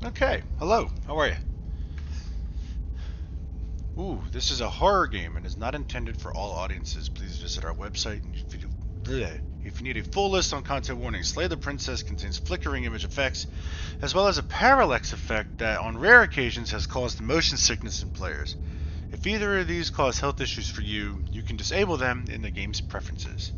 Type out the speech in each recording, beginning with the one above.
Okay, hello, how are you? Ooh, this is a horror game and is not intended for all audiences. Please visit our website and if you need a full list on content warnings. Slay the Princess contains flickering image effects, as well as a parallax effect that on rare occasions has caused motion sickness in players. If either of these cause health issues for you, you can disable them in the game's preferences.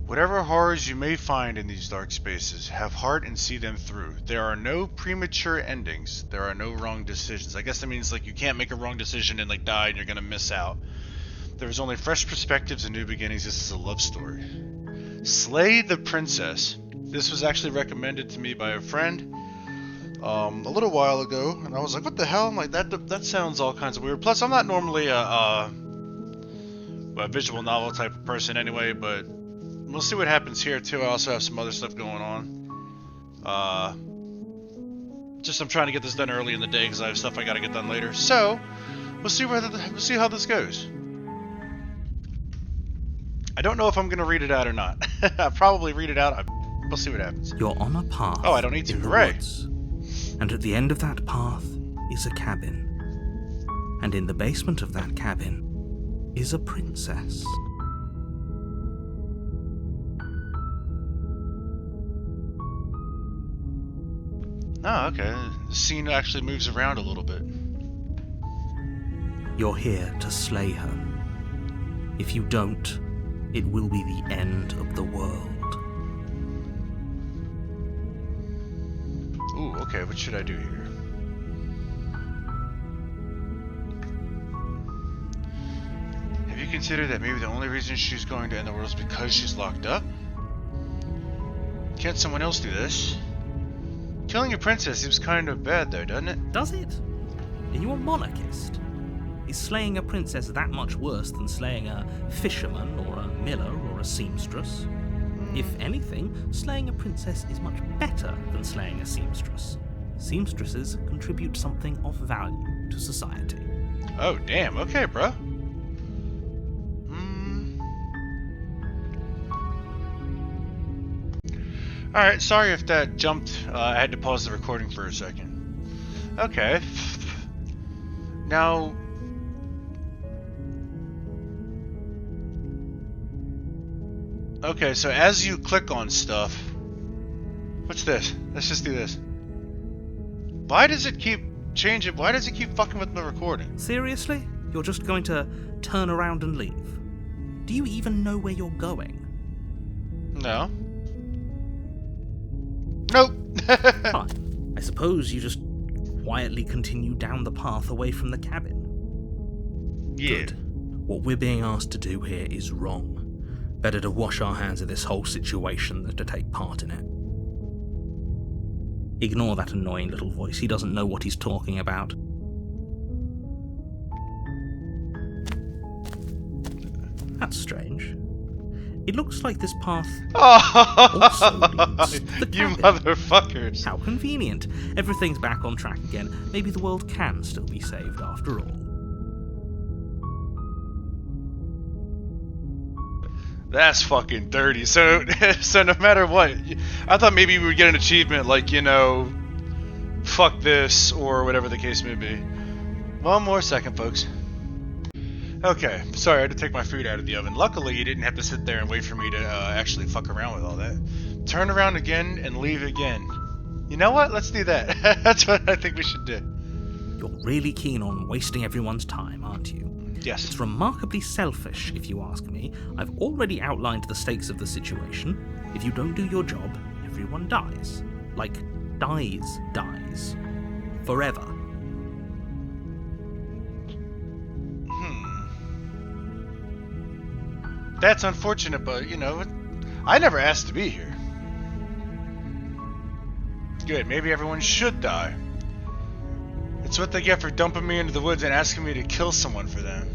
Whatever horrors you may find in these dark spaces, have heart and see them through. There are no premature endings. There are no wrong decisions. I guess that means like you can't make a wrong decision and like die and you're gonna miss out. There is only fresh perspectives and new beginnings. This is a love story. Slay the Princess. This was actually recommended to me by a friend a little while ago, and I was like, "What the hell?" I'm like, "That sounds all kinds of weird." Plus, I'm not normally a visual novel type of person anyway, but we'll see what happens here too. I also have some other stuff going on. Just I'm trying to get this done early in the day because I have stuff I got to get done later. So we'll see how this goes. I don't know if I'm gonna read it out or not. I'll probably read it out. We'll see what happens. You're on a path. Oh, I don't need to. In the Hooray! woods, and at the end of that path is a cabin, and in the basement of that cabin is a princess. Oh, okay. The scene actually moves around a little bit. You're here to slay her. If you don't, it will be the end of the world. Ooh, okay, what should I do here? Have you considered that maybe the only reason she's going to end the world is because she's locked up? Can't someone else do this? Killing a princess seems kind of bad though, doesn't it? Does it? Are you a monarchist? Is slaying a princess that much worse than slaying a fisherman or a miller or a seamstress? If anything, slaying a princess is much better than slaying a seamstress. Seamstresses contribute something of value to society. Oh, damn. Okay, bro. Alright, sorry if that jumped. I had to pause the recording for a second. Okay. Now... Okay, so as you click on stuff... What's this? Let's just do this. Why does it keep changing? Why does it keep fucking with the recording? Seriously? You're just going to turn around and leave? Do you even know where you're going? No. Nope. Fine. I suppose you just quietly continue down the path away from the cabin. Yeah. Good. What we're being asked to do here is wrong. Better to wash our hands of this whole situation than to take part in it. Ignore that annoying little voice. He doesn't know what he's talking about. That's strange. It looks like this path also leads to the You cabin. motherfuckers. How convenient. Everything's back on track again. Maybe the world can still be saved after all. That's fucking dirty. So no matter what, I thought maybe we would get an achievement like, you know, fuck this or whatever the case may be. One more second, folks. Okay, sorry, I had to take my food out of the oven. Luckily, you didn't have to sit there and wait for me to actually fuck around with all that. Turn around again and leave again. You know what? Let's do that. That's what I think we should do. You're really keen on wasting everyone's time, aren't you? Yes. It's remarkably selfish, if you ask me. I've already outlined the stakes of the situation. If you don't do your job, everyone dies. Like, dies. Forever. That's unfortunate, but, you know, I never asked to be here. Good, maybe everyone should die. It's what they get for dumping me into the woods and asking me to kill someone for them.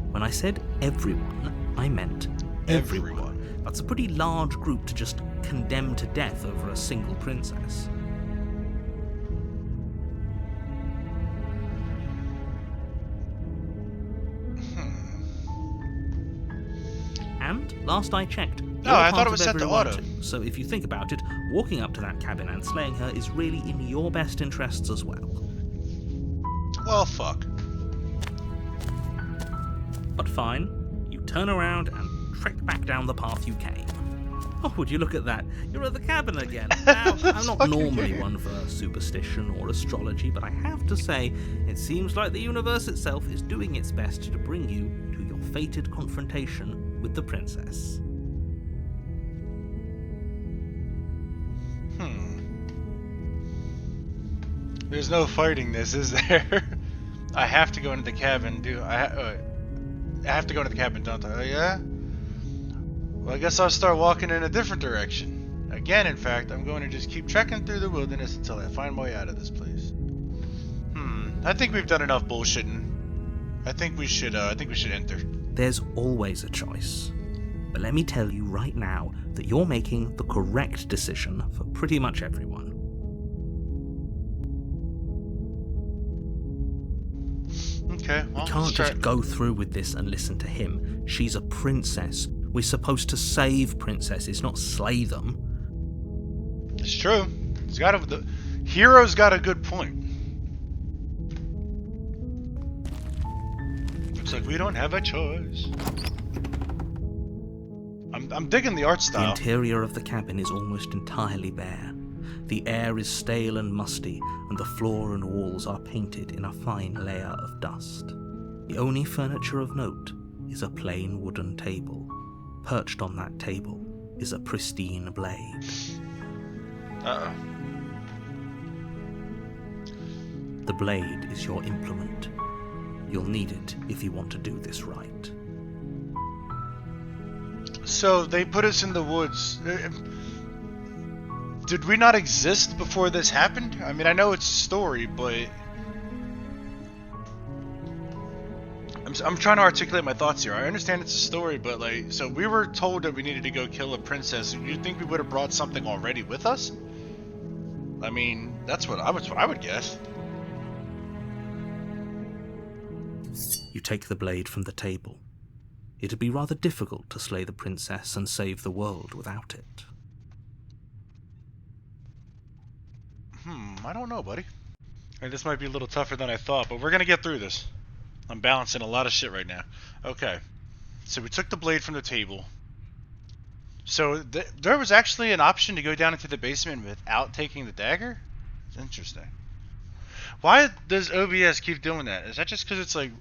When I said everyone, I meant everyone. That's a pretty large group to just condemn to death over a single princess. And, last I checked, No, I thought it was set to auto. Too. So if you think about it, walking up to that cabin and slaying her is really in your best interests as well. Well, fuck. But fine, you turn around and trek back down the path you came. Oh, would you look at that? You're at the cabin again. Now, I'm not normally one for superstition or astrology, but I have to say, it seems like the universe itself is doing its best to bring you to your fated confrontation with the princess. There's no fighting this, is there? I have to go into the cabin, I have to go into the cabin, don't I? Oh, yeah? Well, I guess I'll start walking in a different direction. Again, in fact, I'm going to just keep trekking through the wilderness until I find my way out of this place. I think we've done enough bullshitting. I think we should enter. There's always a choice. But let me tell you right now that you're making the correct decision for pretty much everyone. Okay, well, we can't just go through with this and listen to him. She's a princess. We're supposed to save princesses, not slay them. It's true. The hero's got a good point. Looks like we don't have a choice. I'm digging the art style. The interior of the cabin is almost entirely bare. The air is stale and musty, and the floor and walls are painted in a fine layer of dust. The only furniture of note is a plain wooden table. Perched on that table is a pristine blade. Uh-oh. The blade is your implement. You'll need it if you want to do this right. So they put us in the woods. Did we not exist before this happened? I mean, I know it's a story, but I'm trying to articulate my thoughts here. I understand it's a story, but like, so we were told that we needed to go kill a princess. You'd think we would have brought something already with us? I mean, that's what I would guess. You take the blade from the table. It'd be rather difficult to slay the princess and save the world without it. I don't know, buddy. And this might be a little tougher than I thought, but we're gonna get through this. I'm balancing a lot of shit right now. Okay, so we took the blade from the table. So there was actually an option to go down into the basement without taking the dagger? It's interesting. Why does OBS keep doing that? Is that just because it's like...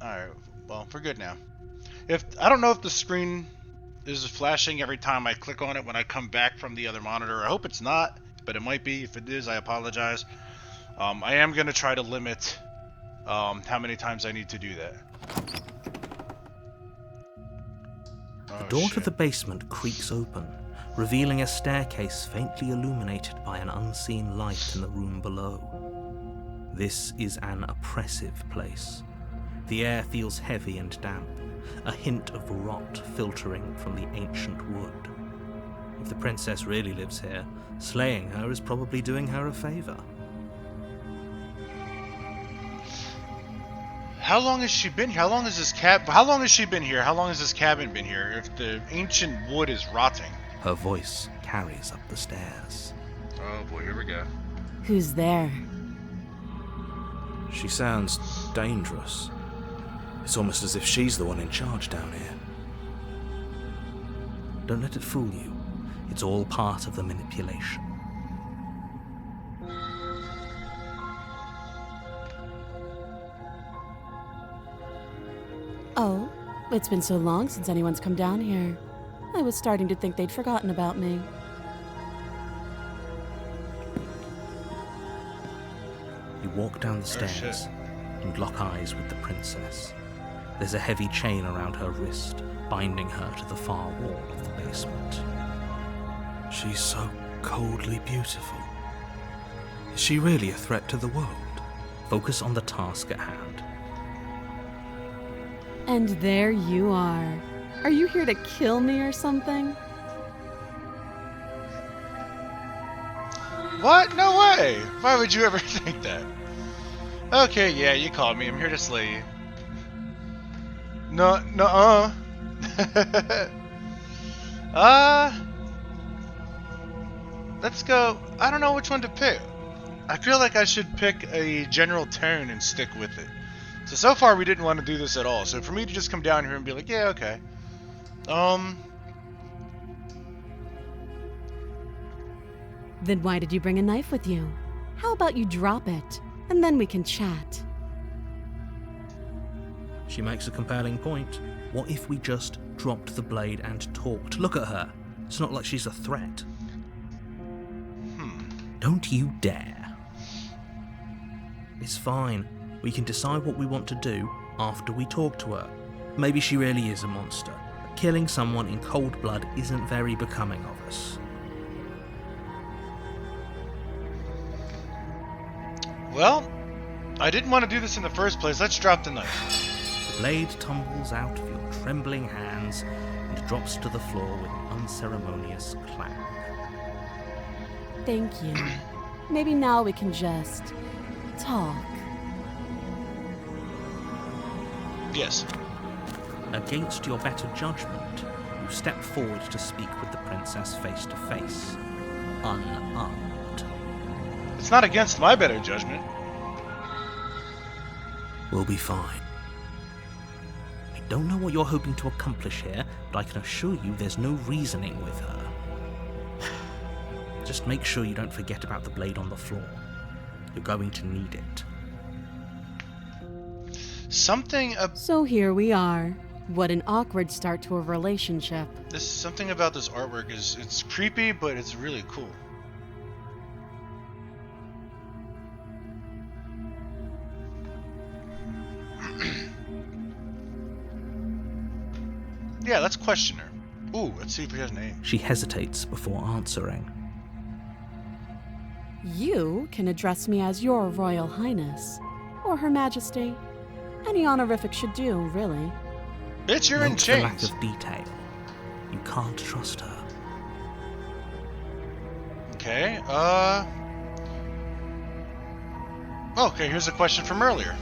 Alright, well, we're good now. I don't know if the screen is flashing every time I click on it when I come back from the other monitor. I hope it's not, but it might be. If it is, I apologize. I am going to try to limit how many times I need to do that. The door to the basement creaks open, revealing a staircase faintly illuminated by an unseen light in the room below. This is an oppressive place. The air feels heavy and damp, a hint of rot filtering from the ancient wood. If the princess really lives here, slaying her is probably doing her a favor. How long has she been here? How long has she been here? How long has this cabin been here? If the ancient wood is rotting. Her voice carries up the stairs. Oh boy, here we go. Who's there? She sounds dangerous. It's almost as if she's the one in charge down here. Don't let it fool you. It's all part of the manipulation. Oh, it's been so long since anyone's come down here. I was starting to think they'd forgotten about me. You walk down the stairs and lock eyes with the princess. There's a heavy chain around her wrist, binding her to the far wall of the basement. She's so coldly beautiful. Is she really a threat to the world? Focus on the task at hand. And there you are. Are you here to kill me or something? What? No way! Why would you ever think that? Okay, yeah, you called me. I'm here to slay you. No, nuh-uh. Let's go. I don't know which one to pick. I feel like I should pick a general tone and stick with it. So far we didn't want to do this at all. So for me to just come down here and be like, yeah, okay. Then why did you bring a knife with you? How about you drop it, and then we can chat? She makes a compelling point. What if we just dropped the blade and talked? Look at her. It's not like she's a threat. Don't you dare. It's fine. We can decide what we want to do after we talk to her. Maybe she really is a monster. But killing someone in cold blood isn't very becoming of us. Well, I didn't want to do this in the first place. Let's drop the knife. The blade tumbles out of your trembling hands and drops to the floor with an unceremonious clang. Thank you. Maybe now we can just talk. Yes. Against your better judgment, you step forward to speak with the princess face to face, unarmed. It's not against my better judgment. We'll be fine. I don't know what you're hoping to accomplish here, but I can assure you there's no reasoning with her. Just make sure you don't forget about the blade on the floor. You're going to need it. So here we are. What an awkward start to a relationship. Something about this artwork it's creepy, but it's really cool. Yeah, let's question her. Ooh, let's see if we have a name. She hesitates before answering. You can address me as Your Royal Highness, or Her Majesty. Any honorific should do, really. Bitch, you're in Note the chains. lack of detail. You can't trust her. Okay, okay, here's a question from earlier.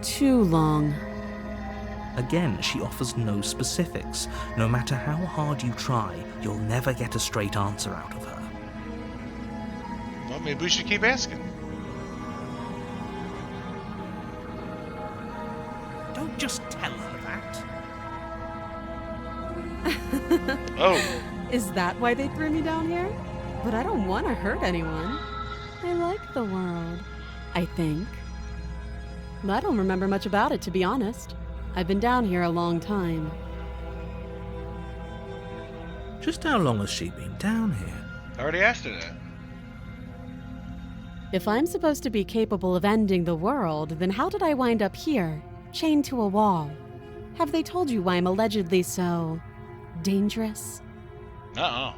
Too long. Again, she offers no specifics. No matter how hard you try, you'll never get a straight answer out of her. Well, maybe we should keep asking. Don't just tell her that. Oh. Is that why they threw me down here? But I don't want to hurt anyone. I like the world, I think. I don't remember much about it, to be honest. I've been down here a long time. Just how long has she been down here? I already asked her that. If I'm supposed to be capable of ending the world, then how did I wind up here, chained to a wall? Have they told you why I'm allegedly so dangerous? Uh-oh.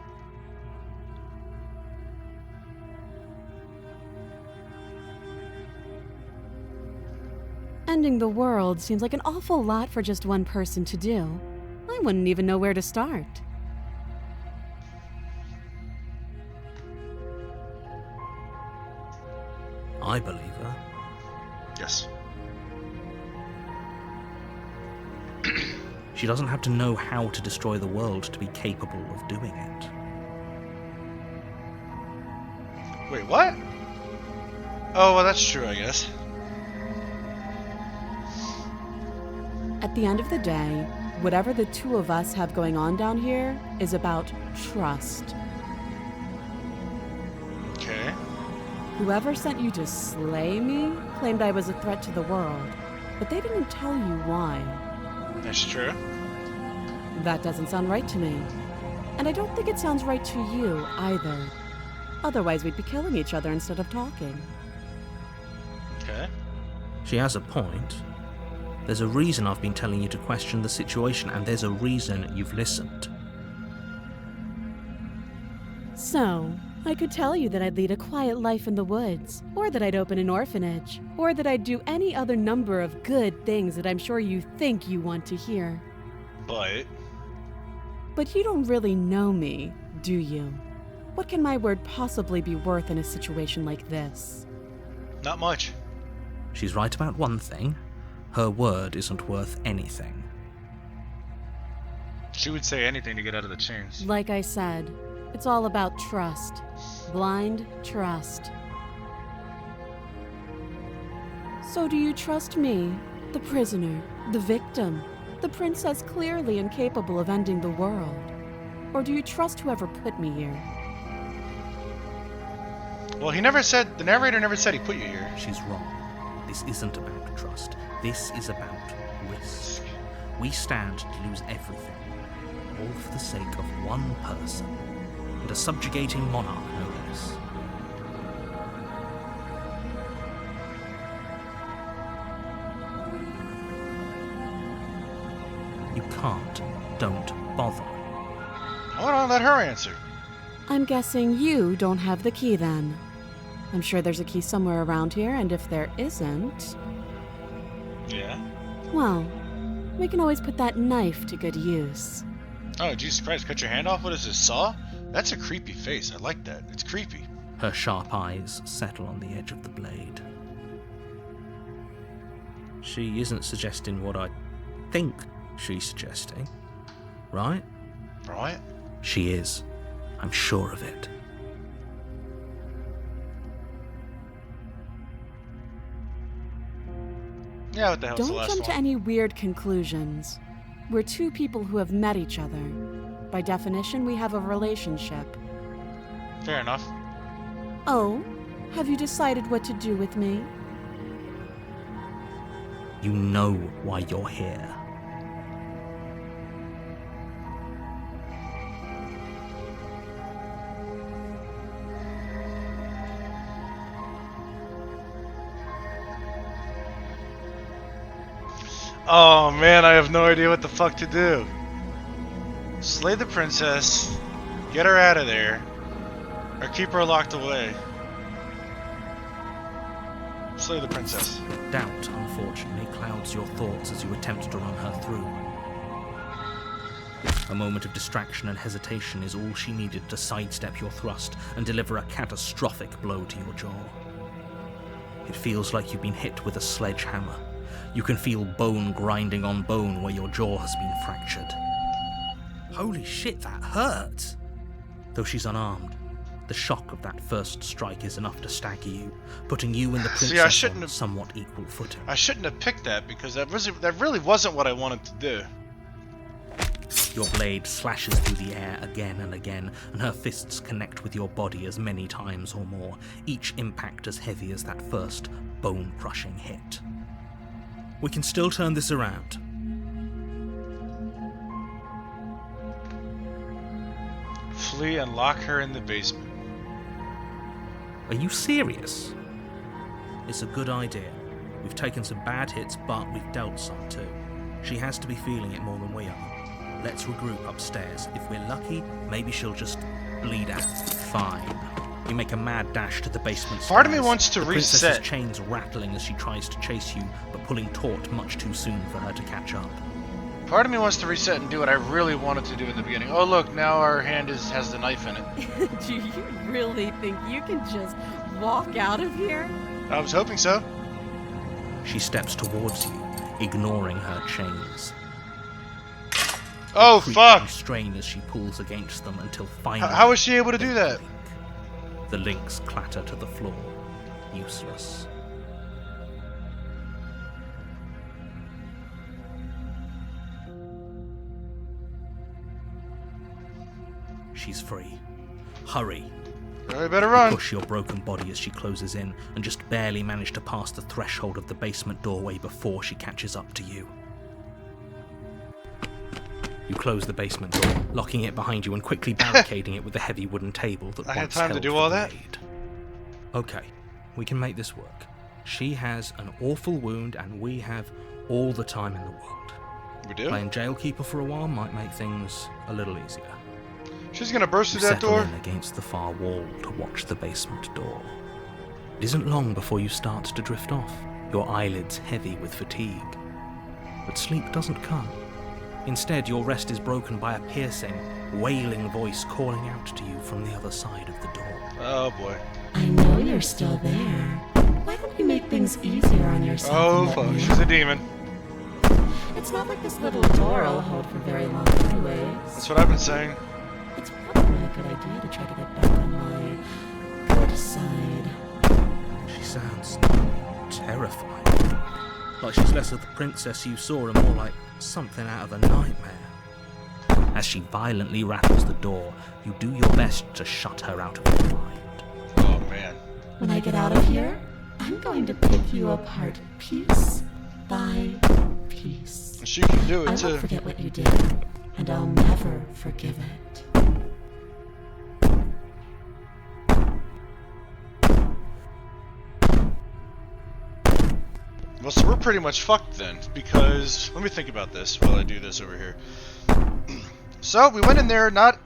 Ending the world seems like an awful lot for just one person to do. I wouldn't even know where to start. I believe her. Yes. She doesn't have to know how to destroy the world to be capable of doing it. Wait, what? Oh, well, that's true, I guess. At the end of the day, whatever the two of us have going on down here is about trust. Okay. Whoever sent you to slay me claimed I was a threat to the world, but they didn't tell you why. That's true. That doesn't sound right to me. And I don't think it sounds right to you either. Otherwise, we'd be killing each other instead of talking. Okay. She has a point. There's a reason I've been telling you to question the situation, and there's a reason you've listened. So, I could tell you that I'd lead a quiet life in the woods, or that I'd open an orphanage, or that I'd do any other number of good things that I'm sure you think you want to hear. But you don't really know me, do you? What can my word possibly be worth in a situation like this? Not much. She's right about one thing. Her word isn't worth anything. She would say anything to get out of the chains. Like I said, it's all about trust. Blind trust. So do you trust me, the prisoner, the victim, the princess clearly incapable of ending the world? Or do you trust whoever put me here? Well, the narrator never said he put you here. She's wrong. This isn't about trust. This is about risk. We stand to lose everything, all for the sake of one person, and a subjugating monarch, no less. You can't. Don't bother. Hold on, let her answer. I'm guessing you don't have the key then. I'm sure there's a key somewhere around here, and if there isn't... Yeah? Well, we can always put that knife to good use. Oh, Jesus Christ, cut your hand off? What is this, saw? That's a creepy face. I like that. It's creepy. Her sharp eyes settle on the edge of the blade. She isn't suggesting what I think she's suggesting, right? Right? She is. I'm sure of it. Yeah, what the hell's the Don't last jump one? to any weird conclusions. We're two people who have met each other. By definition, we have a relationship. Fair enough. Oh, have you decided what to do with me? You know why you're here. Oh man, I have no idea what the fuck to do. Slay the princess, get her out of there, or keep her locked away. Slay the princess. Doubt, unfortunately, clouds your thoughts as you attempt to run her through. A moment of distraction and hesitation is all she needed to sidestep your thrust and deliver a catastrophic blow to your jaw. It feels like you've been hit with a sledgehammer. You can feel bone grinding on bone where your jaw has been fractured. Holy shit, that hurt! Though she's unarmed, the shock of that first strike is enough to stagger you, putting you and the princess on somewhat equal footing. I shouldn't have picked that because that really wasn't what I wanted to do. Your blade slashes through the air again and again, and her fists connect with your body as many times or more, each impact as heavy as that first bone-crushing hit. We can still turn this around. Flee and lock her in the basement. Are you serious? It's a good idea. We've taken some bad hits, but we've dealt some too. She has to be feeling it more than we are. Let's regroup upstairs. If we're lucky, maybe she'll just bleed out. Fine. You make a mad dash to the basement stairs. Part of me wants to the reset. princess's chains rattling as she tries to chase you, but pulling taut much too soon for her to catch up. Part of me wants to reset and do what I really wanted to do in the beginning. Oh look, now our hand has the knife in it. Do you really think you can just walk out of here? I was hoping so. She steps towards you, ignoring her chains. Oh Creak fuck! and strain as she pulls against them until finally... How was she able to do they that? break. The links clatter to the floor, useless. She's free. Hurry. I better run. Push your broken body as she closes in, and just barely manage to pass the threshold of the basement doorway before she catches up to you. You close the basement door, locking it behind you and quickly barricading it with the heavy wooden table that I had once time to held do the all that? blade. Okay, we can make this work. She has an awful wound, and we have all the time in the world. We do? Playing jailkeeper for a while might make things a little easier. She's gonna burst You through that settle door? in against the far wall to watch the basement door. It isn't long before you start to drift off, your eyelids heavy with fatigue. But sleep doesn't come. Instead, your rest is broken by a piercing, wailing voice calling out to you from the other side of the door. Oh boy. I know you're still there. Why don't you make things easier on yourself? Oh and let fuck, me she's a in? demon. It's not like this little door will hold for very long anyway. That's what I've been saying. It's probably a good idea to try to get back on my good side. She sounds terrifying. Like she's less of the princess you saw and more like something out of a nightmare. As she violently rattles the door, you do your best to shut her out of your mind. Oh, man. When I get out of here, I'm going to pick you apart piece by piece. She can do I it, too. won't forget what you did, and I'll never forgive it. Well, so we're pretty much fucked then, because let me think about this while I do this over here. So, we went in there not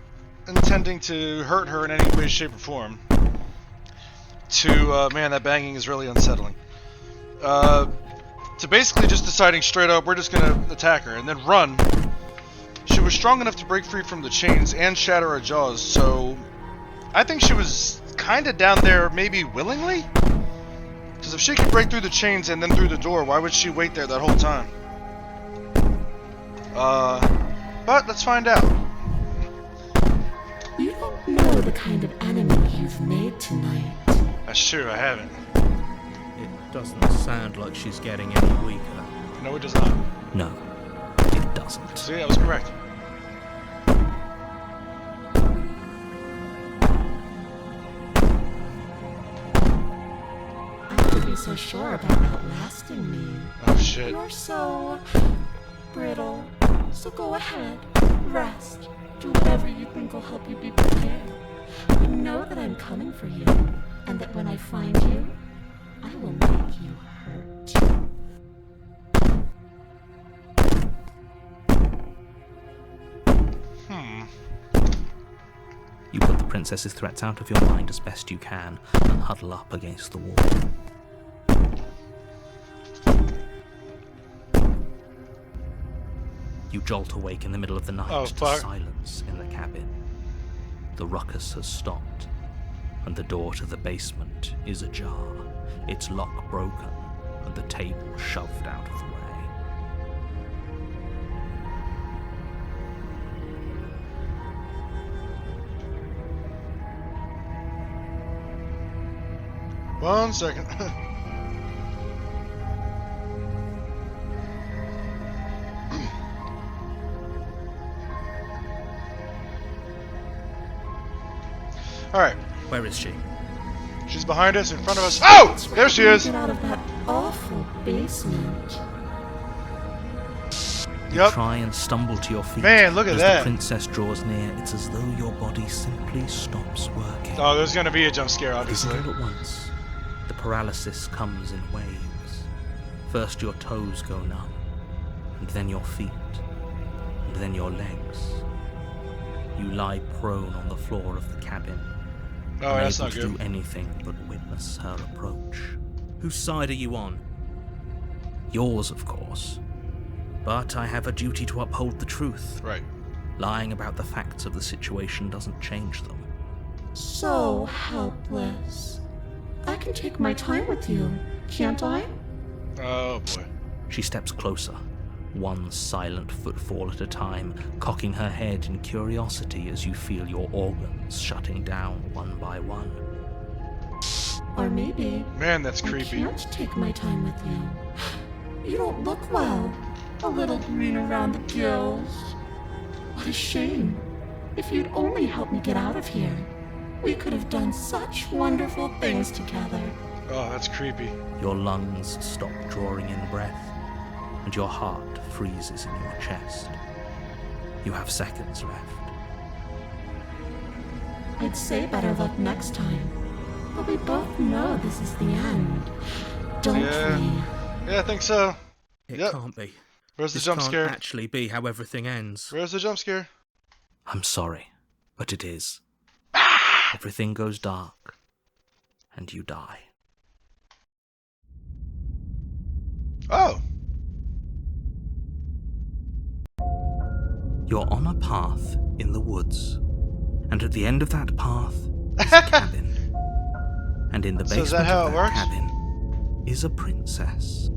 intending to hurt her in any way, shape, or form. Man, that banging is really unsettling. To basically just deciding straight up, we're just gonna attack her, and then run. She was strong enough to break free from the chains and shatter her jaws, so I think she was kinda down there maybe willingly? Because if she could break through the chains and then through the door, why would she wait there that whole time? But let's find out. You don't know the kind of enemy you've made tonight. That's true, I haven't. It doesn't sound like she's getting any weaker. No, it does not. No, it doesn't. See, I was correct. How could you be so sure about outlasting me? Oh, shit. You're so brittle. So go ahead, rest. Do whatever you think will help you be prepared. You know that I'm coming for you, and that when I find you, I will make you hurt. You put the princess's threats out of your mind as best you can and huddle up against the wall. You jolt awake in the middle of the night to silence in the cabin. The ruckus has stopped, and the door to the basement is ajar, its lock broken, and the table shoved out of the way. One second. Alright. Where is she? She's behind us, in front of us. Oh! There she is! Get out of that awful basement. You try and stumble to your feet. Man, look at as that. the princess draws near, it's as though your body simply stops working. Oh, there's gonna be a jump scare, Because obviously. all at once, the paralysis comes in waves. First your toes go numb, and then your feet, and then your legs. You lie prone on the floor of the cabin, Oh, that's unable not to good. do anything but witness her approach. Whose side are you on? Yours, of course. But I have a duty to uphold the truth. Right. Lying about the facts of the situation doesn't change them. So helpless. I can take my time with you, can't I? Oh, boy. She steps closer, one silent footfall at a time, cocking her head in curiosity as you feel your organs shutting down one by one. Or maybe Man, that's I creepy. can't take my time with you. You don't look well. A little green around the gills. What a shame. If you'd only helped me get out of here, we could have done such wonderful things together. Oh, that's creepy. Your lungs stop drawing in breath, and your heart freezes in your chest. You have seconds left. I'd say better luck next time. But we both know this is the end, don't we? Yeah, I think so. It Yep. can't be. Where's the This jump can't scare? actually be how everything ends. Where's the jump scare? I'm sorry, but it is. Everything goes dark, and you die. Oh. You're on a path in the woods, and at the end of that path is a cabin. And in the So is basement that how of it that works? cabin is a princess.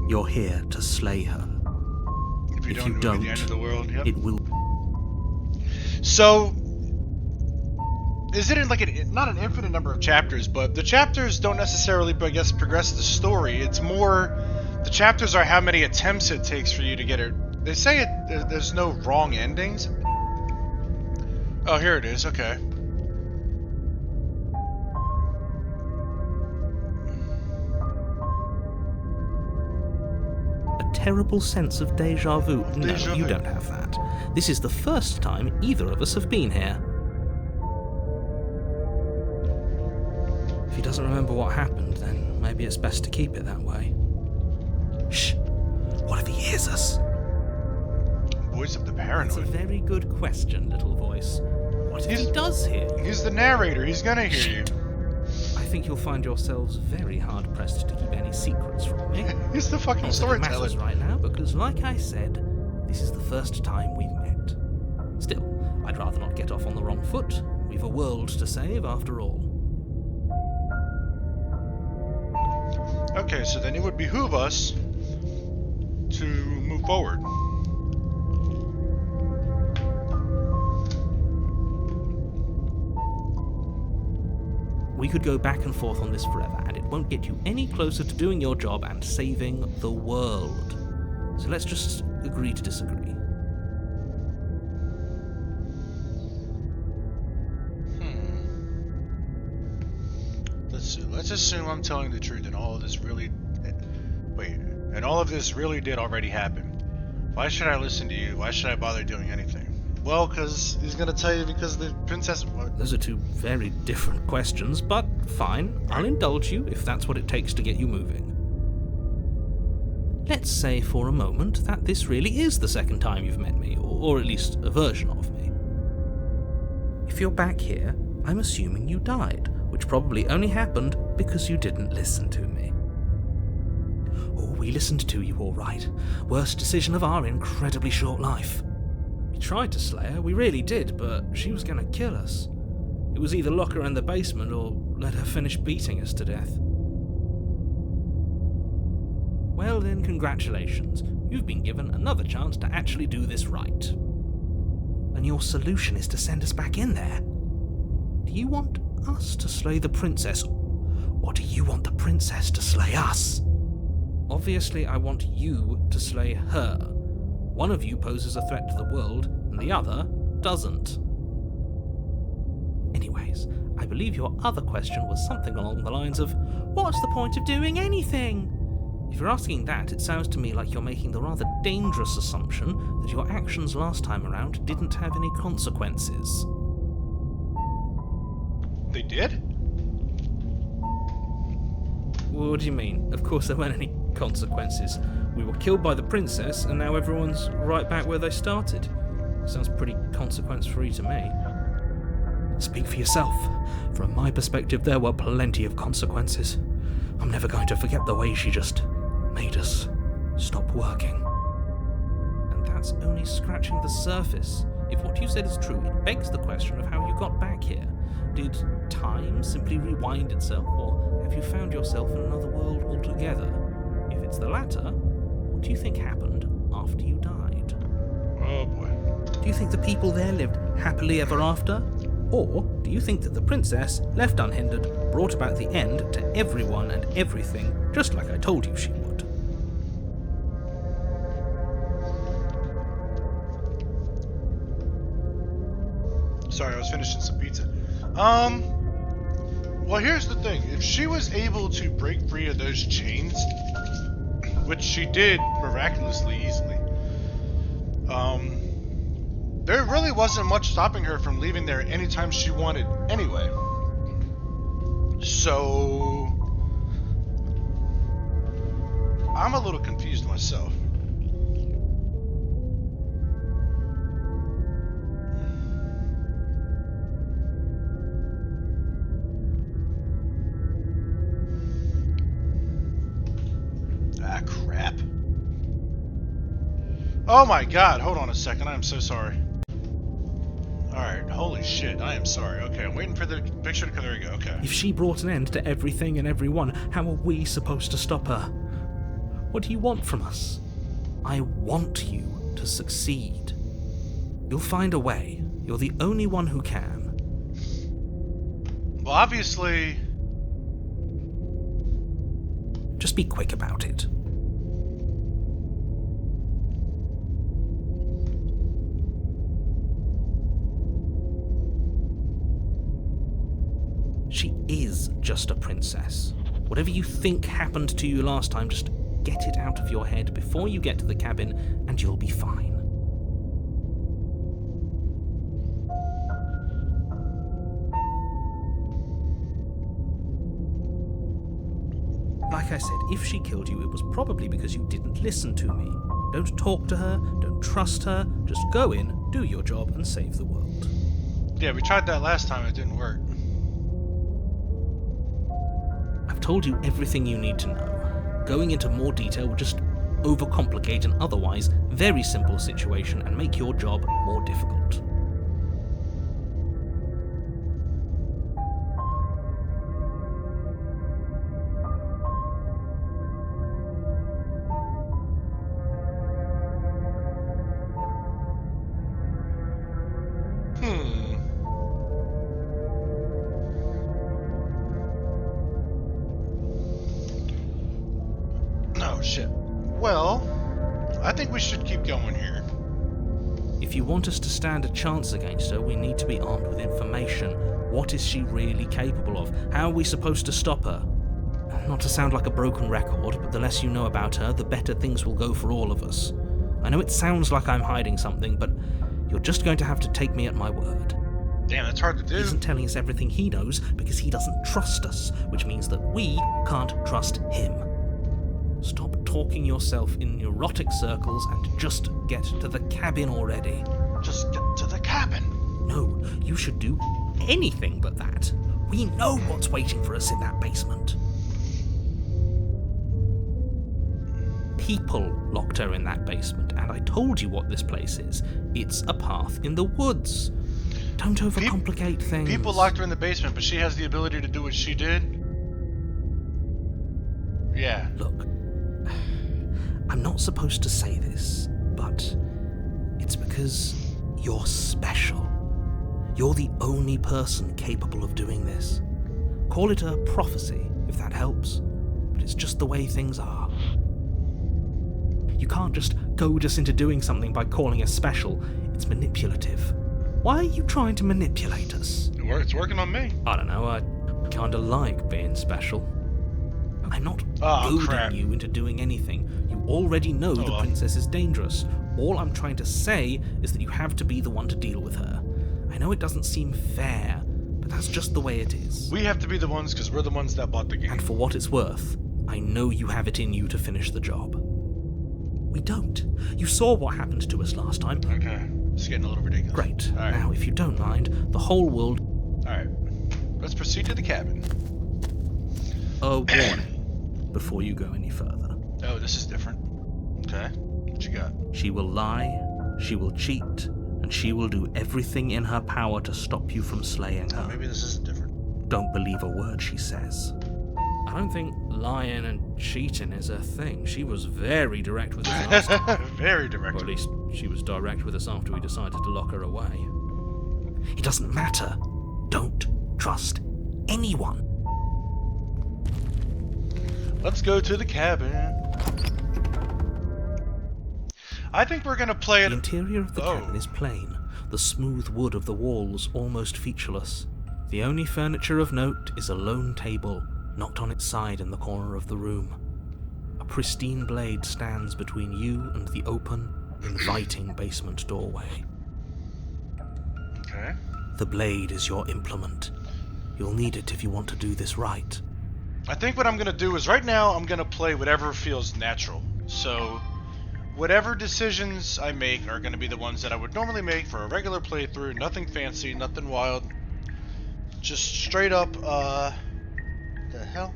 You're here to slay her. If you If don't, you it will be don't, the end of the world. Yep. it will. So, is it in like not an infinite number of chapters, but the chapters don't necessarily, I guess, progress the story. It's more, the chapters are how many attempts it takes for you to get it. They say there's no wrong endings. Oh, here it is. Okay. A terrible sense of déjà vu. No, Déjà you vu. don't have that. This is the first time either of us have been here. If he doesn't remember what happened, then maybe it's best to keep it that way. Shh! What if he hears us? Voice of the That's a paranoid. very good question, little voice. What if he does hear you? He's the narrator. He's gonna hear you. I think you'll find yourselves very hard-pressed to keep any secrets from me. He's the fucking Not that it storyteller. matters right now, because like I said, this is the first time we've met. Still, I'd rather not get off on the wrong foot. We've a world to save, after all. Okay, so then it would behoove us to move forward. We could go back and forth on this forever, and it won't get you any closer to doing your job and saving the world. So let's just agree to disagree. Let's see. Let's assume I'm telling the truth and all of this really... Wait. And all of this really did already happen. Why should I listen to you? Why should I bother doing anything? Well, because he's going to tell you because the princess... Those are two very different questions, but fine. I'll indulge you if that's what it takes to get you moving. Let's say for a moment that this really is the second time you've met me, or at least a version of me. If you're back here, I'm assuming you died, which probably only happened because you didn't listen to me. Oh, we listened to you all right. Worst decision of our incredibly short life. We tried to slay her, we really did, but she was going to kill us. It was either lock her in the basement or let her finish beating us to death. Well then, congratulations. You've been given another chance to actually do this right. And your solution is to send us back in there. Do you want us to slay the princess, or do you want the princess to slay us? Obviously, I want you to slay her. One of you poses a threat to the world, and the other doesn't. Anyways, I believe your other question was something along the lines of, what's the point of doing anything? If you're asking that, it sounds to me like you're making the rather dangerous assumption that your actions last time around didn't have any consequences. They did? What do you mean? Of course there weren't any consequences. We were killed by the princess, and now everyone's right back where they started. Sounds pretty consequence-free to me. Speak for yourself. From my perspective, there were plenty of consequences. I'm never going to forget the way she just made us stop working. And that's only scratching the surface. If what you said is true, it begs the question of how you got back here. Did time simply rewind itself, or have you found yourself in another world altogether? If it's the latter, what do you think happened after you died? Oh boy. Do you think the people there lived happily ever after? Or do you think that the princess, left unhindered, brought about the end to everyone and everything, just like I told you she would? Sorry, I was finishing some pizza. Well, here's the thing. If she was able to break free of those chains, which she did miraculously easily, there really wasn't much stopping her from leaving there anytime she wanted anyway. So, I'm a little confused myself. Ah, crap. Oh my god, hold on a second, I'm so sorry. Alright, holy shit, I am sorry. Okay, I'm waiting for the picture to come. There we go, okay. If she brought an end to everything and everyone, how are we supposed to stop her? What do you want from us? I want you to succeed. You'll find a way. You're the only one who can. Well, obviously... Just be quick about it. She is just a princess. Whatever you think happened to you last time, just get it out of your head before you get to the cabin, and you'll be fine. Like I said, if she killed you, it was probably because you didn't listen to me. Don't talk to her, don't trust her, just go in, do your job, and save the world. Yeah, we tried that last time, it didn't work. I've told you everything you need to know. Going into more detail will just overcomplicate an otherwise very simple situation and make your job more difficult. Oh, shit. Well, I think we should keep going here. If you want us to stand a chance against her, we need to be armed with information. What is she really capable of? How are we supposed to stop her? Not to sound like a broken record, but the less you know about her, the better things will go for all of us. I know it sounds like I'm hiding something, but you're just going to have to take me at my word. Damn, that's hard to do. He isn't telling us everything he knows because he doesn't trust us, which means that we can't trust him. Stop talking yourself in neurotic circles and just get to the cabin already. Just get to the cabin. No, you should do anything but that. We know what's waiting for us in that basement. People locked her in that basement, and I told you what this place is. It's a path in the woods. Don't overcomplicate things. People locked her in the basement, but she has the ability to do what she did? Yeah. Look, I'm not supposed to say this, but it's because you're special. You're the only person capable of doing this. Call it a prophecy, if that helps, but it's just the way things are. You can't just goad us into doing something by calling us special. It's manipulative. Why are you trying to manipulate us? It's working on me. I don't know, I kinda like being special. I'm not goading you into doing anything. You already know the princess is dangerous. All I'm trying to say is that you have to be the one to deal with her. I know it doesn't seem fair, but that's just the way it is. We have to be the ones because we're the ones that bought the game. And for what it's worth, I know you have it in you to finish the job. We don't. You saw what happened to us last time. Okay. It's getting a little ridiculous. Great. All right. Now, if you don't mind, the whole world... Alright. Let's proceed to the cabin. A warning before you go any further. Oh, this is different. Okay. What you got? She will lie, she will cheat, and she will do everything in her power to stop you from slaying her. Oh, maybe this isn't different. Don't believe a word she says. I don't think lying and cheating is a thing. She was very direct with us last time. Very direct. Or at least she was direct with us after we decided to lock her away. It doesn't matter. Don't trust anyone. Let's go to the cabin. I think we're gonna play it. The interior of the cabin is plain, the smooth wood of the walls almost featureless. The only furniture of note is a lone table, knocked on its side in the corner of the room. A pristine blade stands between you and the open, inviting basement doorway. Okay. The blade is your implement. You'll need it if you want to do this right. I think what I'm gonna do is right now I'm gonna play whatever feels natural. So whatever decisions I make are gonna be the ones that I would normally make for a regular playthrough. Nothing fancy, nothing wild. Just straight up, the hell?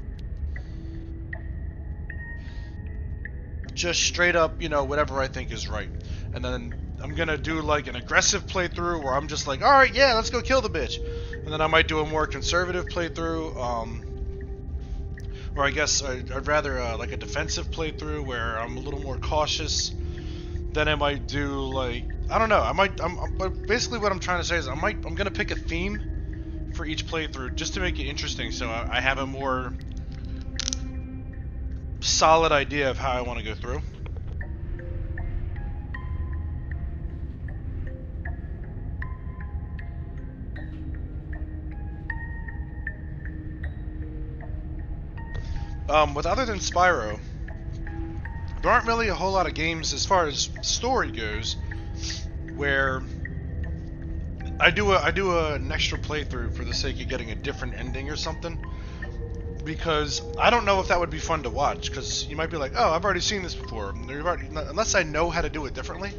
Just straight up, you know, whatever I think is right. And then I'm gonna do like an aggressive playthrough where I'm just like, alright, yeah, let's go kill the bitch. And then I might do a more conservative playthrough, or I guess I'd rather like a defensive playthrough where I'm a little more cautious. then I might do like, I don't know. But basically what I'm trying to say is I'm gonna pick a theme for each playthrough just to make it interesting, so I have a more solid idea of how I want to go through. With other than Spyro, there aren't really a whole lot of games as far as story goes where I do an extra playthrough for the sake of getting a different ending or something, because I don't know if that would be fun to watch, because you might be like, oh, I've already seen this before. Unless I know how to do it differently,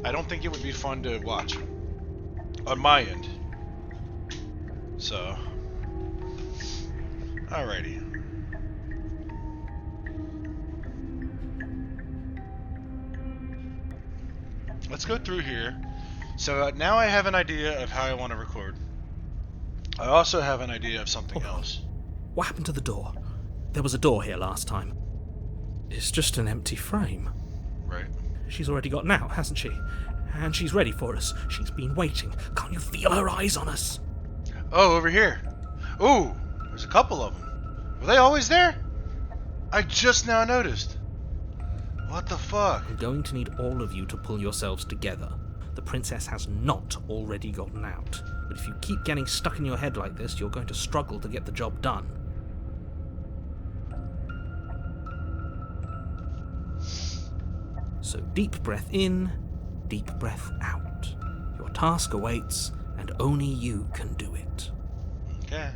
I don't think it would be fun to watch on my end. So, alrighty. Let's go through here. So now I have an idea of how I want to record. I also have an idea of something else. What happened to the door? There was a door here last time. It's just an empty frame. Right. She's already gotten out, hasn't she? And she's ready for us. She's been waiting. Can't you feel her eyes on us? Oh, over here. Ooh, there's a couple of them. Were they always there? I just now noticed. What the fuck? I'm going to need all of you to pull yourselves together. The princess has not already gotten out. But if you keep getting stuck in your head like this, you're going to struggle to get the job done. So deep breath in, deep breath out. Your task awaits, and only you can do it. Okay.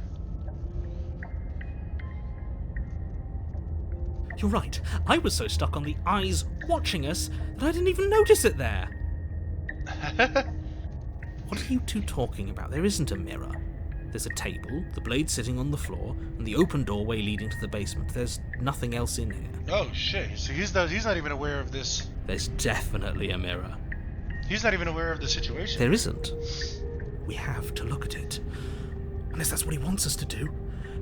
You're right. I was so stuck on the eyes watching us that I didn't even notice it there. What are you two talking about? There isn't a mirror. There's a table, the blade sitting on the floor, and the open doorway leading to the basement. There's nothing else in here. Oh shit, so he's not even aware of this. There's definitely a mirror. He's not even aware of the situation. There isn't. We have to look at it. Unless that's what he wants us to do.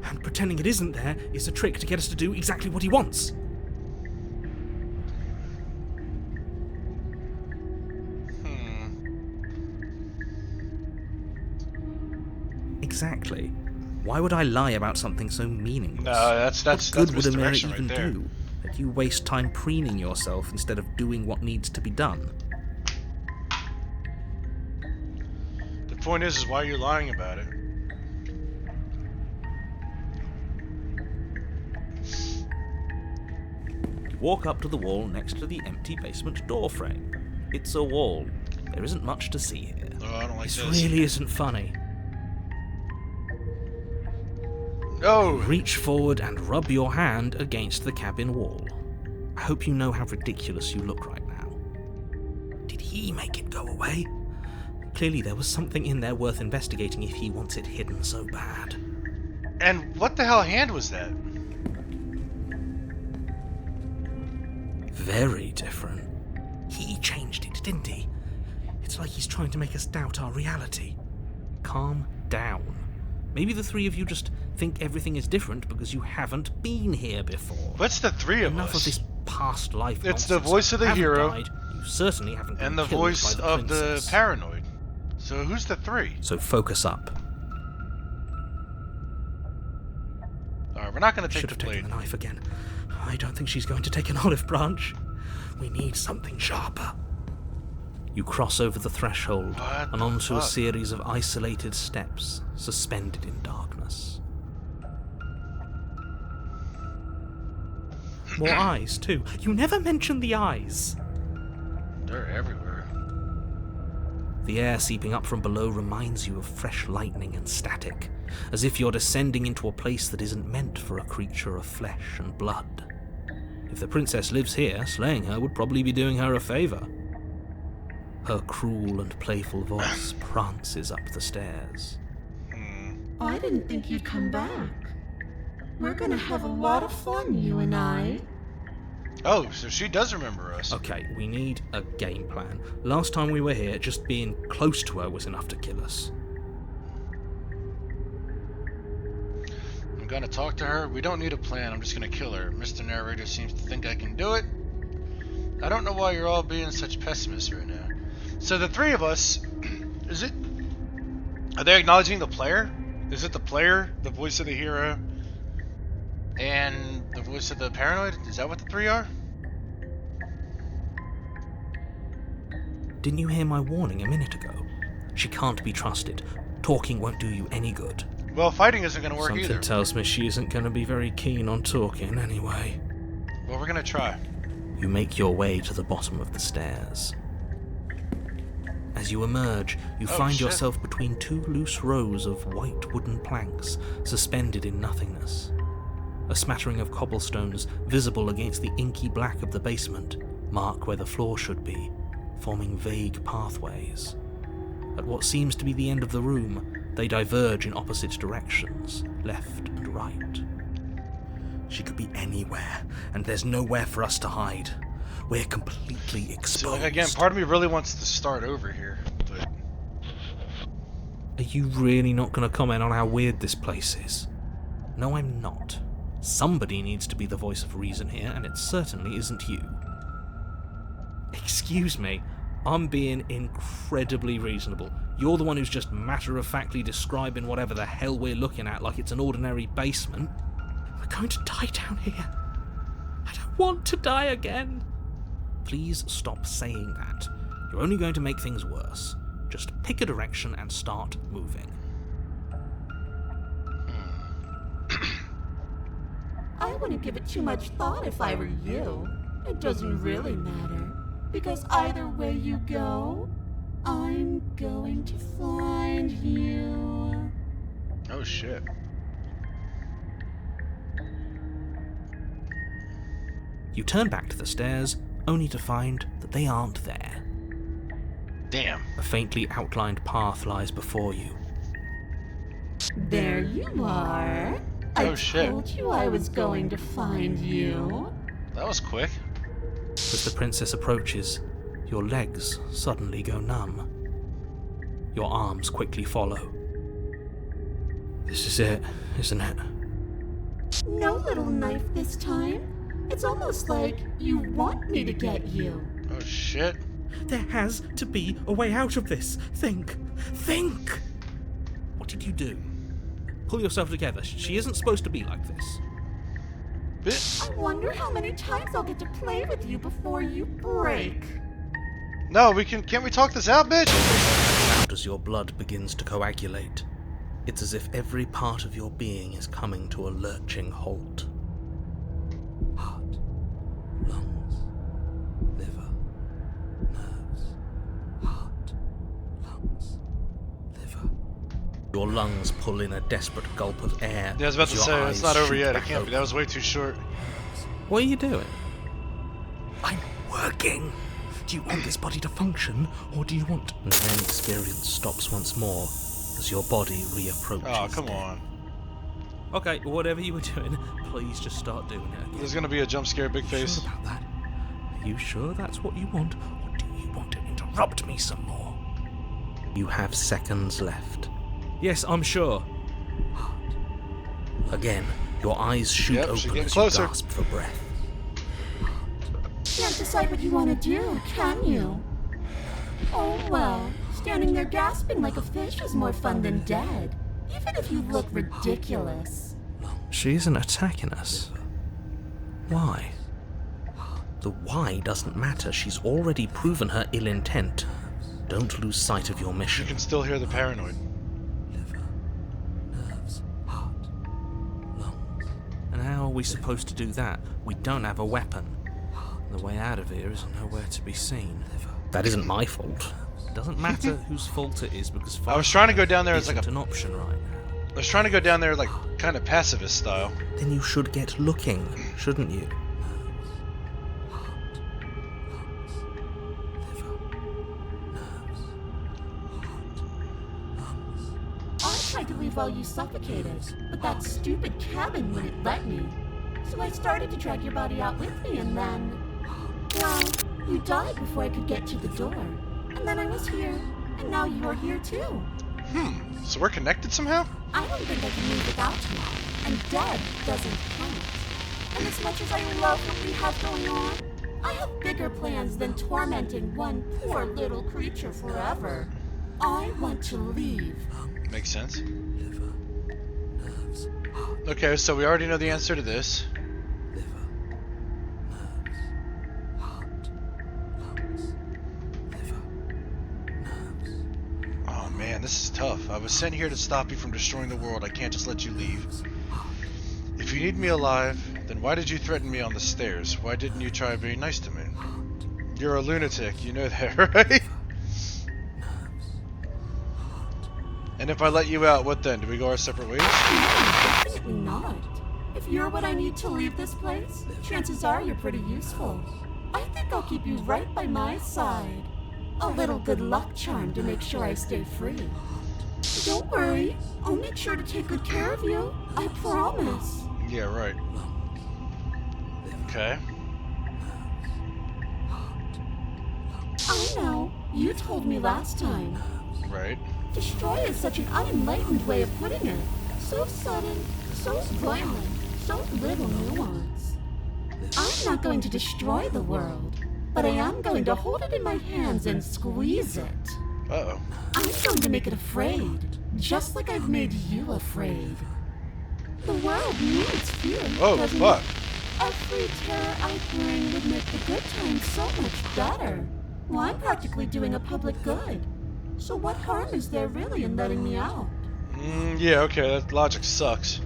And pretending it isn't there is a trick to get us to do exactly what he wants. Exactly. Why would I lie about something so meaningless? No, that's what good would a mirror misdirection even right there. do? That you waste time preening yourself instead of doing what needs to be done. The point is why you're lying about it. You walk up to the wall next to the empty basement door frame. It's a wall. There isn't much to see here. Oh, I don't like This this. really isn't funny. No! Reach forward and rub your hand against the cabin wall. I hope you know how ridiculous you look right now. Did he make it go away? Clearly there was something in there worth investigating if he wants it hidden so bad. And what the hell hand was that? Very different. He changed it, didn't he? It's like he's trying to make us doubt our reality. Calm down. Maybe the three of you just think everything is different because you haven't been here before. What's the three of Enough us? of this past life It's nonsense. the voice of the Haven't hero. died. You certainly haven't been And the killed voice by of the princess. paranoid. So who's the three? So focus up. Alright, we're not gonna take Should the have taken blade. the knife again. I don't think she's going to take an olive branch. We need something sharper. You cross over the threshold What and the onto a fuck? series of isolated steps, suspended in darkness. More eyes, too. You never mention the eyes. They're everywhere. The air seeping up from below reminds you of fresh lightning and static, as if you're descending into a place that isn't meant for a creature of flesh and blood. If the princess lives here, slaying her would probably be doing her a favor. Her cruel and playful voice prances up the stairs. I didn't think you'd come back. We're gonna have a lot of fun, you and I. Oh, so she does remember us. Okay, we need a game plan. Last time we were here, just being close to her was enough to kill us. I'm gonna talk to her. We don't need a plan. I'm just gonna kill her. Mr. Narrator seems to think I can do it. I don't know why you're all being such pessimists right now. So the three of us, are they acknowledging the player? Is it the player, the voice of the hero, and the voice of the paranoid? Is that what the three are? Didn't you hear my warning a minute ago? She can't be trusted. Talking won't do you any good. Well, fighting isn't going to work Something either. tells me she isn't going to be very keen on talking anyway. Well, we're going to try. You make your way to the bottom of the stairs. As you emerge, you find shit. yourself between two loose rows of white wooden planks suspended in nothingness. A smattering of cobblestones, visible against the inky black of the basement, mark where the floor should be, forming vague pathways. At what seems to be the end of the room, they diverge in opposite directions, left and right. She could be anywhere, and there's nowhere for us to hide. We're completely exposed. So, like, again, part of me really wants to start over here, but... Are you really not going to comment on how weird this place is? No, I'm not. Somebody needs to be the voice of reason here, and it certainly isn't you. Excuse me, I'm being incredibly reasonable. You're the one who's just matter-of-factly describing whatever the hell we're looking at like it's an ordinary basement. We're going to die down here. I don't want to die again. Please stop saying that. You're only going to make things worse. Just pick a direction and start moving. I wouldn't give it too much thought if I were you. It doesn't really matter. Because either way you go, I'm going to find you. Oh, shit. You turn back to the stairs, only to find that they aren't there. Damn. A faintly outlined path lies before you. There you are. Oh, I shit. told you I was going to find you. That was quick. As the princess approaches, your legs suddenly go numb. Your arms quickly follow. This is it, isn't it? No little knife this time. It's almost like you want me to get you. Oh, shit. There has to be a way out of this. Think! Think! What did you do? Pull yourself together. She isn't supposed to be like this. Bitch. I wonder how many times I'll get to play with you before you break. No, can't we talk this out, bitch? As your blood begins to coagulate, it's as if every part of your being is coming to a lurching halt. Heart, lungs, liver, nerves, heart, lungs, liver. Your lungs pull in a desperate gulp of air. Yeah, I was about as to your say, it's eyes not over shoot yet. It back can't be. open. That was way too short. What are you doing? I'm working. Do you want this body to function, or do you want... And then experience stops once more, as your body reapproaches. Oh, come death. on. Okay, whatever you were doing, please just start doing it again. There's gonna be a jump scare, big face. Sure about that? Are you sure that's what you want, or do you want to interrupt me some more? You have seconds left. Yes, I'm sure. Again, your eyes shoot Yep, she's open getting as closer. you gasp for breath. Can't decide what you want to do, can you? Oh well, standing there gasping like a fish is more fun than dead. Even if you look ridiculous. She isn't attacking us. Why? The why doesn't matter. She's already proven her ill intent. Don't lose sight of your You mission. can still hear the paranoid. Liver, nerves, heart, lungs. And how are we supposed to do that? We don't have a weapon. The way out of here is nowhere to be seen. That isn't my fault. Doesn't matter whose fault it is because I was trying to go down there as like isn't an option right now. I was trying to go down there like kind of pacifist style. Then you should get looking, shouldn't you? I tried to leave while you suffocated, but that stupid cabin wouldn't let me. So I started to drag your body out with me and then... Well, you died before I could get to the door. And then I was here, and now you're here too. So we're connected somehow? I don't think I can live without you, and dead doesn't count. And as much as I love what we have going on, I have bigger plans than tormenting one poor little creature forever. I want to leave. Makes sense. Okay, so we already know the answer to this. Oh man, this is tough. I was sent here to stop you from destroying the world. I can't just let you leave. If you need me alive, then why did you threaten me on the stairs? Why didn't you try being nice to me? You're a lunatic, you know that, right? And if I let you out, what then? Do we go our separate ways? Definitely not. If you're what I need to leave this place, chances are you're pretty useful. I think I'll keep you right by my side. A little good luck charm to make sure I stay free. Don't worry, I'll make sure to take good care of you. I promise. Yeah, right. Okay. I know, you told me last time. Right. Destroy is such an unenlightened way of putting it. So sudden, so violent, so little nuance. I'm not going to destroy the world, but I am going to hold it in my hands and squeeze it. Uh-oh. I'm going to make it afraid, just like I've made you afraid. The world needs fear, Oh, doesn't fuck. it? Every terror I bring would make the good times so much better. Well, I'm practically doing a public good. So what harm is there really in letting me out? Yeah, okay, that logic sucks.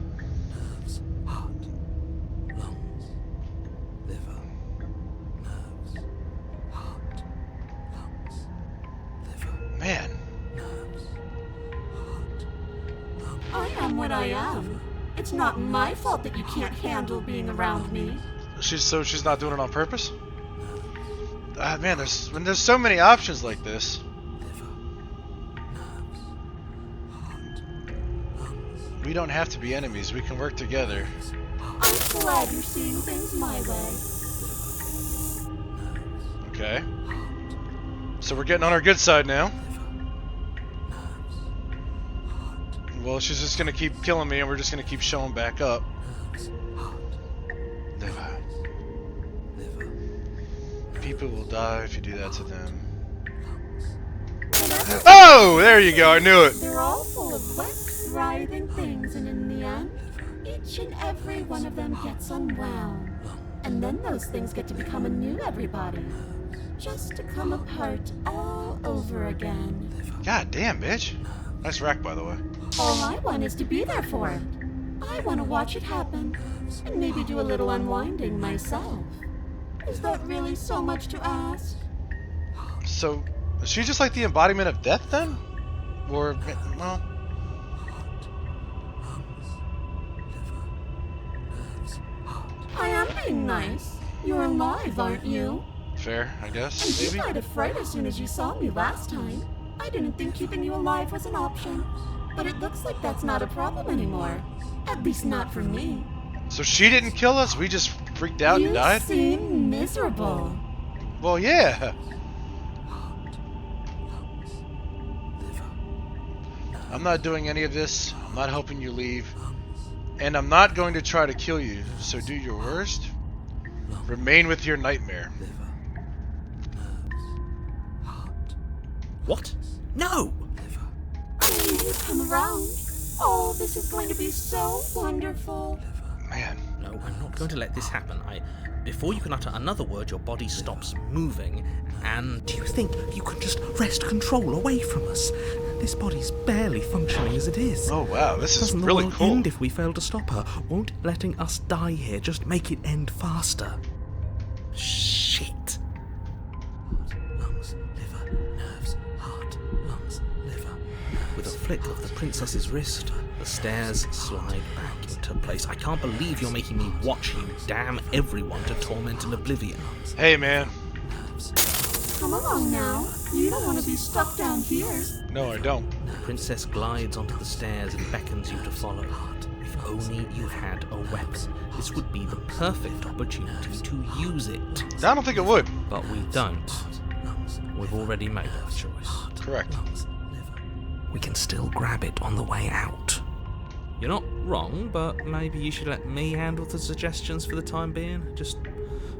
Man. I am what I am. It's not my fault that you can't handle being around me. She's not doing it on purpose? Man, there's so many options like this. We don't have to be enemies, we can work together. I'm glad you're seeing things my way. Okay. So we're getting on our good side now. Well, she's just gonna keep killing me and we're just gonna keep showing back up. People will die if you do that to them. Oh! There you go, I knew it! They're all full of wet, writhing things, and in the end, each and every one of them gets unwound. And then those things get to become a new everybody. Just to come apart all over again. God damn, bitch. Nice rack, by the way. All I want is to be there for it. I want to watch it happen, and maybe do a little unwinding myself. Is that really so much to ask? So, is she just like the embodiment of death then? Or, well... I am being nice. You're alive, aren't you? Fair, I guess, And you maybe? died of fright as soon as you saw me last time. I didn't think keeping you alive was an option. But it looks like that's not a problem anymore. At least not for me. So she didn't kill us, we just freaked out You and died? seem miserable. Well, yeah. I'm not doing any of this. I'm not helping you leave. And I'm not going to try to kill you. So do your worst. Remain with your nightmare. What? No! You come around. Oh, this is going to be so wonderful. Man. No, I'm not going to let this happen. Before you can utter another word, your body stops moving. And do you think you can just wrest control away from us? This body's barely functioning as it is. Oh wow, this is Doesn't the really world cool. end if we fail to stop her? Won't letting us die here just make it end faster? Shit. Lungs, liver, nerves, heart, lungs, liver. With a flick of the princess's wrist, the stairs slide back into place. I can't believe you're making me watch you damn everyone to torment and oblivion. Hey man. Come along now. You don't want to be stuck down here. No, I don't. The princess glides onto the stairs and beckons you to follow. If only you had a weapon, this would be the perfect opportunity to use it. I don't think it would. But we don't. We've already made our choice. Correct. We can still grab it on the way out. You're not wrong, but maybe you should let me handle the suggestions for the time being. Just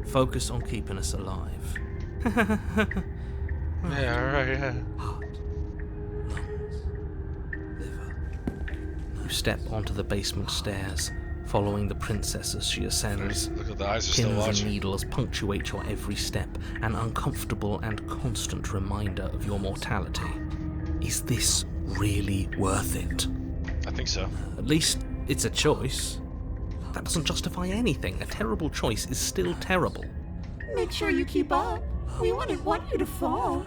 Focus on keeping us alive. Yeah, alright, yeah. Heart, lungs, liver. You step onto the basement stairs, following the princess as she ascends. Look at the eyes are still Pins and watching. needles punctuate your every step, an uncomfortable and constant reminder of your mortality. Is this really worth it? I think so. At least it's a choice. That doesn't justify anything. A terrible choice is still terrible. Make sure you keep up. We wouldn't want you to fall.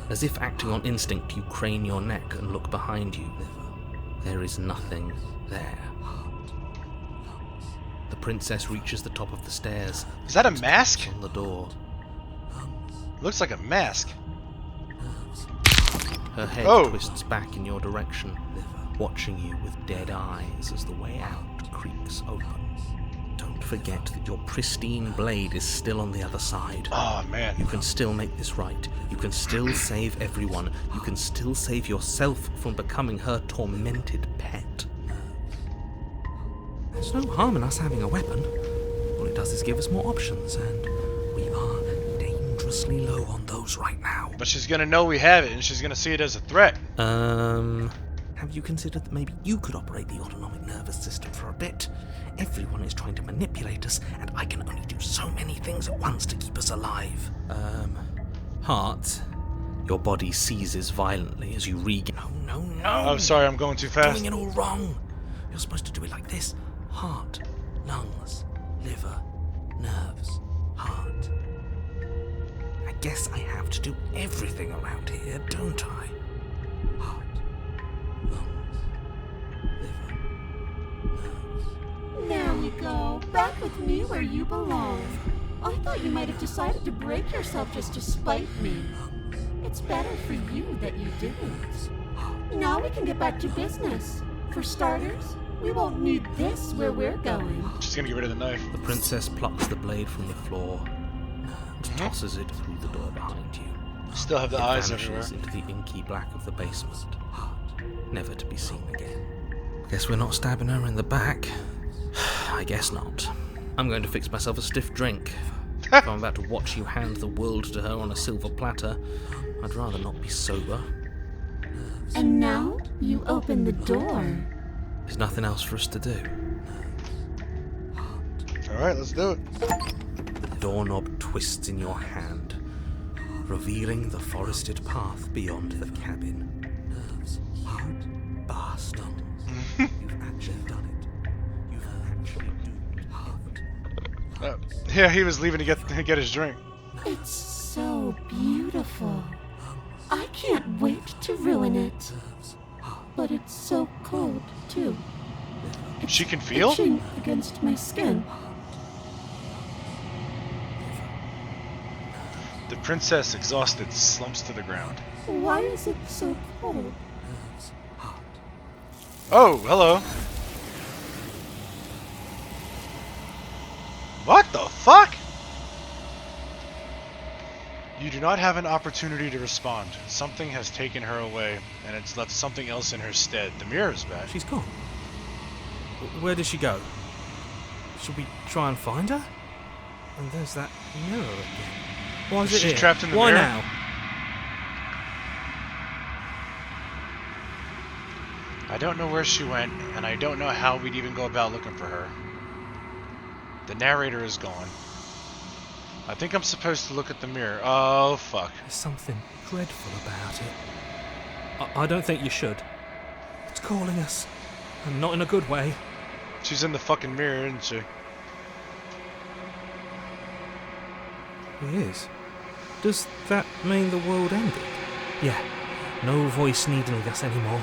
As if acting on instinct, you crane your neck and look behind you. There is nothing there. The princess reaches the top of the stairs. Is that a mask? On the door. Looks like a mask. Her head Oh. twists back in your direction, watching you with dead eyes as the way out creaks open. Don't forget that your pristine blade is still on the other side. Oh, man. You can still make this right. You can still save everyone. You can still save yourself from becoming her tormented pet. There's no harm in us having a weapon. All it does is give us more options, and we are dangerously low on those right now. But she's gonna know we have it, and she's gonna see it as a threat. Have you considered that maybe you could operate the autonomic nervous system for a bit? Everyone is trying to manipulate us, and I can only do so many things at once to keep us alive. Heart. Your body seizes violently as you regain. No. I'm sorry, I'm going too You're fast. doing it all wrong. You're supposed to do it like this. Heart, lungs, liver, nerves, heart. I guess I have to do everything around here, don't I? Heart, lungs, liver, nerves. There we go. Back with me where you belong. I thought you might have decided to break yourself just to spite me. It's better for you that you didn't. Now we can get back to business. For starters, we won't need this where we're going. She's gonna get rid of the knife. The princess plucks the blade from the floor and tosses it through the door behind you. Still have the It eyes vanishes everywhere. into the inky black of the basement, never to be seen again. Guess we're not stabbing her in the back. I guess not. I'm going to fix myself a stiff drink. If I'm about to watch you hand the world to her on a silver platter, I'd rather not be sober. And now you open the door. There's nothing else for us to do. Alright, let's do it. The doorknob twists in your hand, revealing the forested path beyond the cabin. You bastard. You've actually done it. You've actually doomed Heart. Yeah, he was leaving to get his drink. It's so beautiful. I can't wait to ruin it. But it's so cold, too. She can feel? Itching against my skin. The princess, exhausted, slumps to the ground. Why is it so cold? Oh, hello. What the fuck? You do not have an opportunity to respond. Something has taken her away, and it's left something else in her stead. The mirror is back. She's gone. Where did she go? Should we try and find her? And there's that mirror again. Why is it She's here? trapped in the Why mirror? now? I don't know where she went, and I don't know how we'd even go about looking for her. The narrator is gone. I think I'm supposed to look at the mirror. Oh, fuck. There's something dreadful about it. I don't think you should. It's calling us. And not in a good way. She's in the fucking mirror, isn't she? It is. Does that mean the world ended? Yeah. No voice needling us anymore.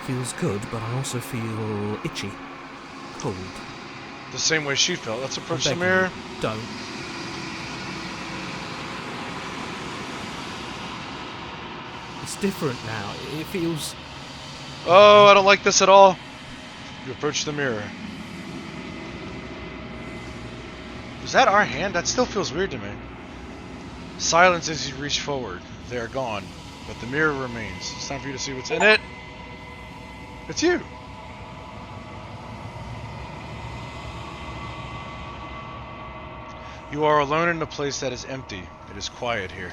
Feels good, but I also feel itchy. Cold. The same way she felt. Let's approach the Begging mirror. you, don't. It's different now. It feels... Oh, I don't like this at all. You approach the mirror. Was that our hand? That still feels weird to me. Silence as you reach forward. They are gone, but the mirror remains. It's time for you to see what's in it. It's you. You are alone in a place that is empty. It is quiet here.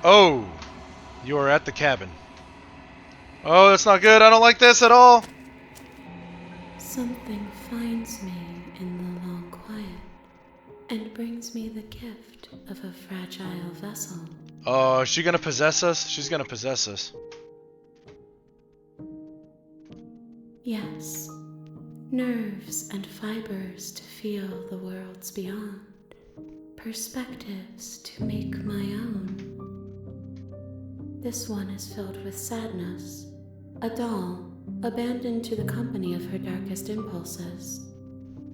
Oh! You are at the cabin. Oh, that's not good. I don't like this at all. Something finds me in the long quiet and brings me the gift of a fragile vessel. Oh, is she gonna possess us? She's gonna possess us. Yes, nerves and fibers to feel the worlds beyond, perspectives to make my own. This one is filled with sadness, a doll abandoned to the company of her darkest impulses.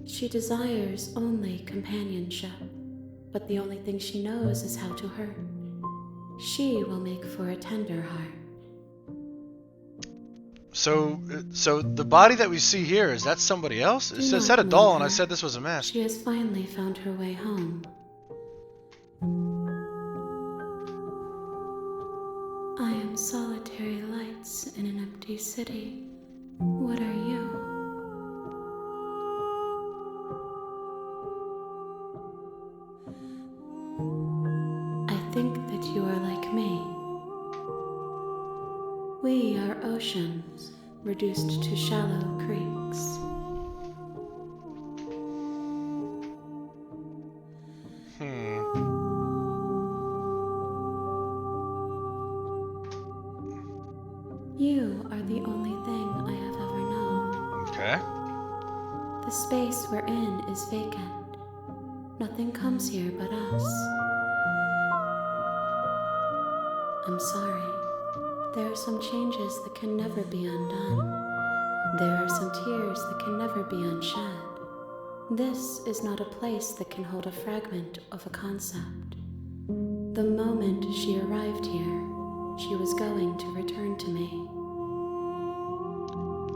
She desires only companionship, but the only thing she knows is how to hurt. She will make for a tender heart. So the body that we see here, is that somebody else? It said a doll, and I said this was a mask. She has finally found her way home. I am solitary lights in an empty city. What are you? I think that you are like me. We are oceans, reduced to shallow creeks. You are the only thing I have ever known. Okay. The space we're in is vacant. Nothing comes here but us. I'm sorry. There are some changes that can never be undone. There are some tears that can never be unshed. This is not a place that can hold a fragment of a concept. The moment she arrived here, she was going to return to me.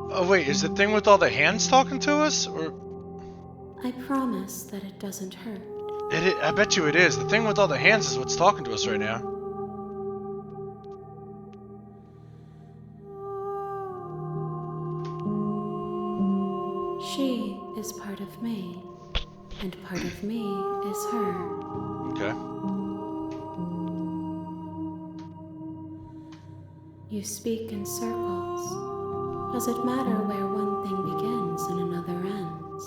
Oh wait, is the thing with all the hands talking to us, or? I promise that it doesn't hurt. I bet you it is. The thing with all the hands is what's talking to us right now. She is part of me, and part of me is her. Okay. You speak in circles. Does it matter where one thing begins and another ends?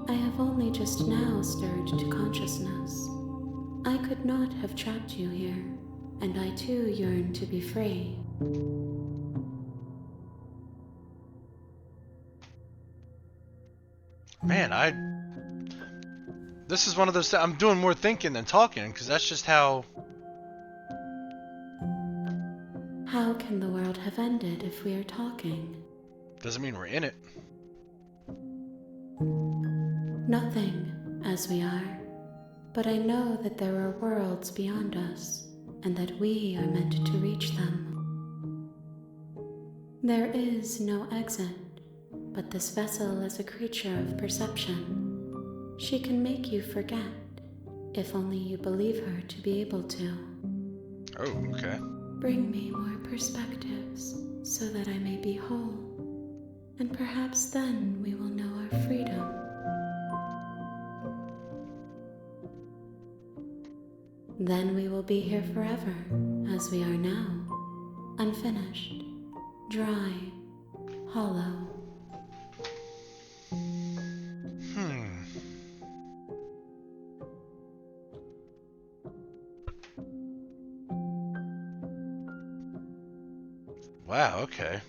I have only just now stirred to consciousness. I could not have trapped you here, and I too yearn to be free. Man, this is one of those. I'm doing more thinking than talking, because that's just how. How can the world have ended if we are talking? Doesn't mean we're in it. Nothing, as we are. But I know that there are worlds beyond us, and that we are meant to reach them. There is no exit, but this vessel is a creature of perception. She can make you forget, if only you believe her to be able to. Oh, okay. Bring me more perspectives, so that I may be whole, and perhaps then we will know our freedom. Then we will be here forever, as we are now, unfinished, dry, hollow. Wow, okay.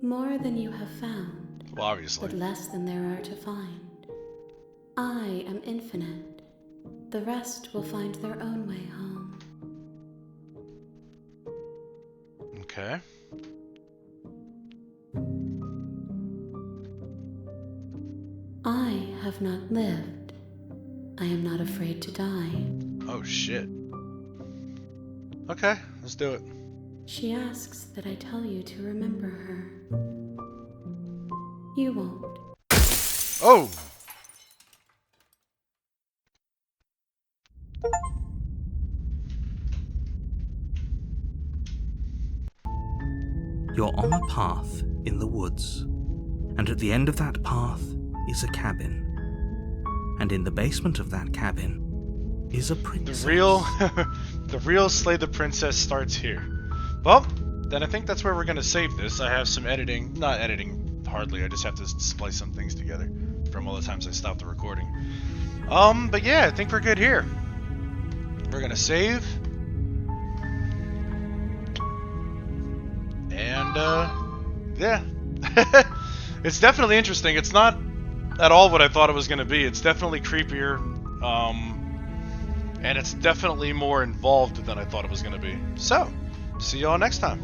More than you have found, Well, obviously. but less than there are to find. I am infinite. The rest will find their own way home. Okay. I have not lived. I am not afraid to die. Oh, shit. Okay, let's do it. She asks that I tell you to remember her. You won't. Oh! are on a path in the woods, and at the end of that path is a cabin. And in the basement of that cabin is a princess. The real Slay the Princess starts here. Well, then I think that's where we're gonna save this. I have some editing, not editing hardly, I just have to splice some things together from all the times I stopped the recording. But yeah, I think we're good here. We're gonna save. And, yeah. It's definitely interesting. It's not at all what I thought it was gonna be. It's definitely creepier, and it's definitely more involved than I thought it was gonna be. So, see y'all next time.